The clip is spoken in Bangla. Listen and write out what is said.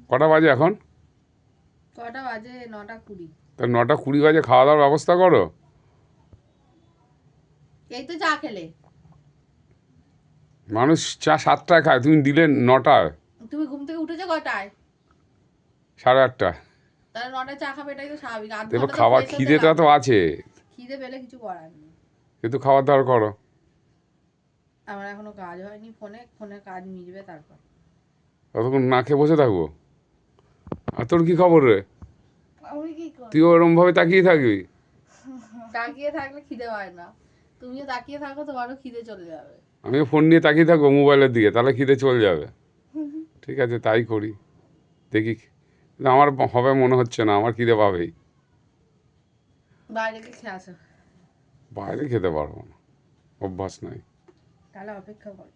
কটা বাজে এখন? কটা বাজে? 9:20। তা 9:20 বাজে খাওয়া দাওয়ার ব্যবস্থা করো। এই তো চা খেলে। মানুষ চা 7টায় খায়, তুমি দিলে 9টায়। তুমি ঘুম থেকে উঠেছো কটায়? 8:30। তাহলে 9টায় চা খাবে, এটাই তো স্বাভাবিক। আধ এবার ঘন্টা তো খাবার ফ্রেশ হতে খিদেটা তো লাগবে। আছে, খিদে পেলে কিছু করার নেই। কিন্তু খাবার দাবার করো। আমার এখনো কাজ হয়নি, ফোনে কাজ মিটবে তারপর। ততক্ষণ না খেয়ে বসে থাকবো? আর তোর কি খবর রে? আমি কি করব? তুই ওরম ভাবে তাকিয়ে থাকবি? তাকিয়ে থাকলে খিদে হয় না। তুমিও তাকিয়ে থাকো, তোমারও খিদে চলে যাবে। আমিও ফোন নিয়ে তাকিয়ে থাকবো মোবাইলের দিকে, তাহলে খিদে চলে যাবে। ঠিক আছে, তাই করি, দেখি। কিন্তু আমার হবে মনে হচ্ছে না, আমার খিদে পাবেই। বাইরে গিয়ে খেয়ে আসো। বাইরে খেতে পারবো না, অভ্যাস নাই। তাহলে অপেক্ষা করো।